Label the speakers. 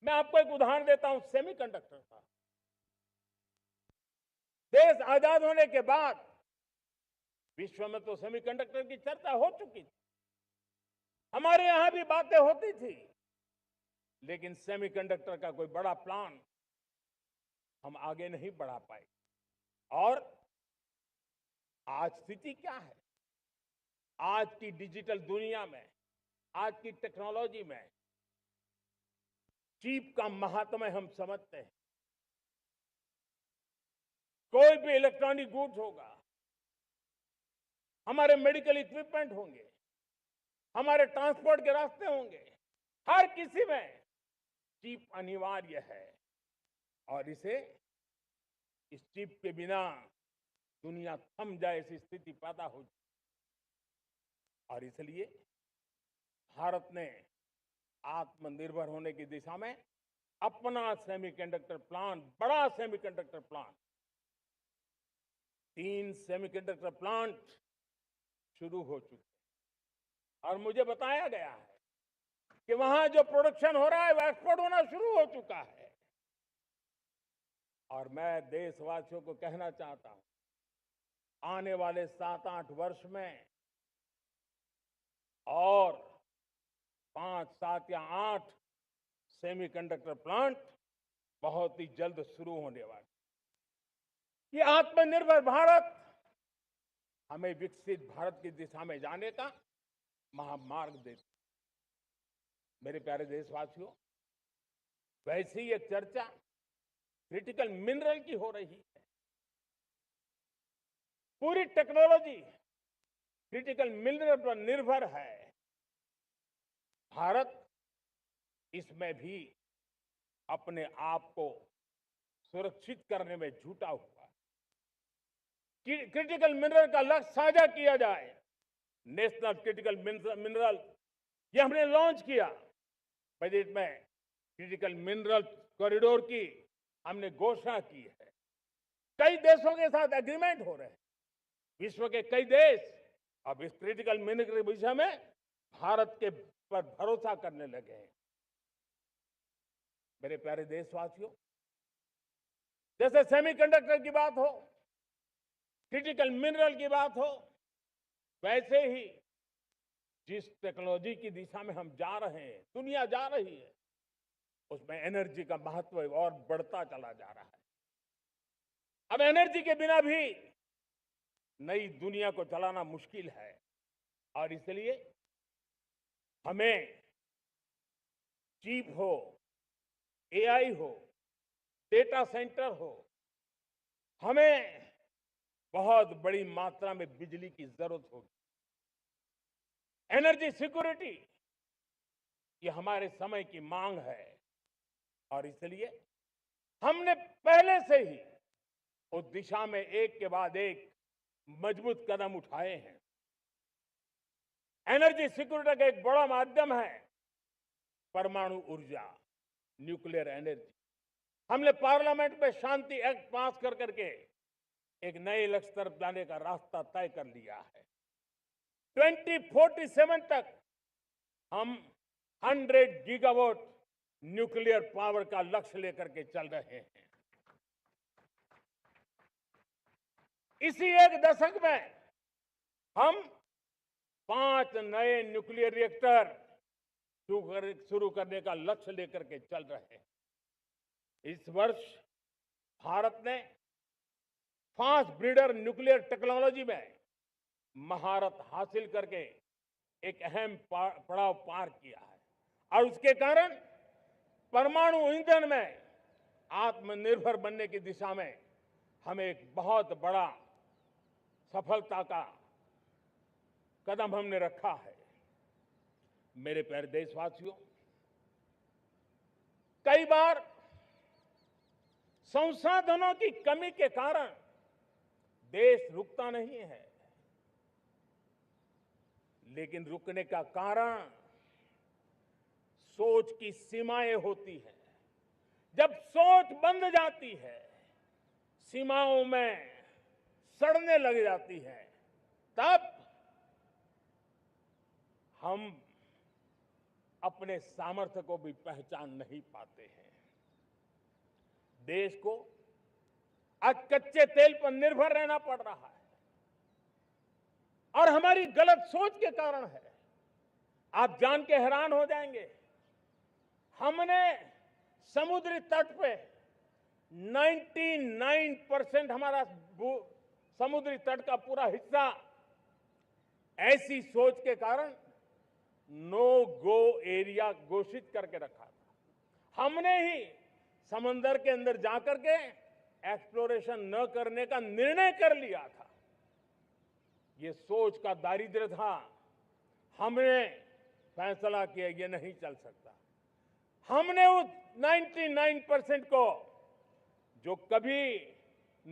Speaker 1: मैं आपको एक उदाहरण देता हूं सेमीकंडक्टर का। देश आजाद होने के बाद विश्व में तो सेमीकंडक्टर की चर्चा हो चुकी थी, हमारे यहां भी बातें होती थी, लेकिन सेमीकंडक्टर का कोई बड़ा प्लान हम आगे नहीं बढ़ा पाए। और आज स्थिति क्या है? आज की डिजिटल दुनिया में, आज की टेक्नोलॉजी में चिप का महात्म्य हम समझते हैं। कोई भी इलेक्ट्रॉनिक गुड्स होगा, हमारे मेडिकल इक्विपमेंट होंगे, हमारे ट्रांसपोर्ट के रास्ते होंगे, हर किसी में चिप अनिवार्य है। और इस चिप के बिना दुनिया थम जाए ऐसी स्थिति पैदा हो। और इसलिए भारत ने आत्मनिर्भर होने की दिशा में अपना सेमीकंडक्टर प्लांट, बड़ा सेमीकंडक्टर प्लांट, 3 सेमीकंडक्टर प्लांट शुरू हो चुके हैं। और मुझे बताया गया है कि वहां जो प्रोडक्शन हो रहा है वो एक्सपोर्ट होना शुरू हो चुका है। और मैं देशवासियों को कहना चाहता हूं, आने वाले 7-8 वर्ष में और 5, 7 या 8 सेमीकंडक्टर प्लांट बहुत ही जल्द शुरू होने वाले। ये आत्मनिर्भर भारत हमें विकसित भारत की दिशा में जाने का महामार्ग देता। मेरे प्यारे देशवासियों, वैसी ही एक चर्चा क्रिटिकल मिनरल की हो रही है। पूरी टेक्नोलॉजी क्रिटिकल मिनरल पर निर्भर है। भारत इसमें भी अपने आप को सुरक्षित करने में जुटा हुआ है। क्रिटिकल मिनरल का लक्ष्य साझा किया जाए। नेशनल क्रिटिकल मिनरल ये हमने लॉन्च किया। बजट में क्रिटिकल मिनरल कॉरिडोर की हमने घोषणा की है। कई देशों के साथ एग्रीमेंट हो रहे हैं। विश्व के कई देश अब इस क्रिटिकल मिनरल के विषय में भारत के पर भरोसा करने लगे हैं। मेरे प्यारे देशवासियों, जैसे सेमीकंडक्टर की बात हो, क्रिटिकल मिनरल की बात हो, वैसे ही जिस टेक्नोलॉजी की दिशा में हम जा रहे हैं, दुनिया जा रही है, उसमें एनर्जी का महत्व और बढ़ता चला जा रहा है। अब एनर्जी के बिना भी नई दुनिया को चलाना मुश्किल है। और इसलिए हमें चिप हो, एआई हो, डेटा सेंटर हो, हमें बहुत बड़ी मात्रा में बिजली की जरूरत होगी। एनर्जी सिक्योरिटी ये हमारे समय की मांग है। और इसलिए हमने पहले से ही उस दिशा में एक के बाद एक मजबूत कदम उठाए हैं। एनर्जी सिक्योरिटी का एक बड़ा माध्यम है परमाणु ऊर्जा, न्यूक्लियर एनर्जी। हमने पार्लियामेंट में शांति एक्ट पास कर करके एक नए लक्ष्य तरफ जाने का रास्ता तय कर लिया है। 2047 तक हम 100 गीगावाट न्यूक्लियर पावर का लक्ष्य लेकर के चल रहे हैं। इसी एक दशक में हम 5 नए न्यूक्लियर रिएक्टर शुरू करने का लक्ष्य लेकर के चल रहे हैं। इस वर्ष भारत ने फास्ट ब्रीडर न्यूक्लियर टेक्नोलॉजी में महारत हासिल करके एक अहम पड़ाव पार किया है। और उसके कारण परमाणु ईंधन में आत्मनिर्भर बनने की दिशा में हमें एक बहुत बड़ा सफलता का कदम हमने रखा है। मेरे प्यारे देशवासियों, कई बार संसाधनों की कमी के कारण देश रुकता नहीं है, लेकिन रुकने का कारण सोच की सीमाएं होती हैं। जब सोच बंध जाती है, सीमाओं में सड़ने लग जाती है, तब हम अपने सामर्थ्य को भी पहचान नहीं पाते हैं। देश को आज कच्चे तेल पर निर्भर रहना पड़ रहा है और हमारी गलत सोच के कारण है। आप जान के हैरान हो जाएंगे, हमने समुद्री तट पे 99% हमारा समुद्री तट का पूरा हिस्सा ऐसी सोच के कारण नो गो एरिया घोषित करके रखा था। हमने ही समंदर के अंदर जाकर के एक्सप्लोरेशन न करने का निर्णय कर लिया था। ये सोच का दारिद्र्य था। हमने फैसला किया ये नहीं चल सकता। हमने उस 99% को जो कभी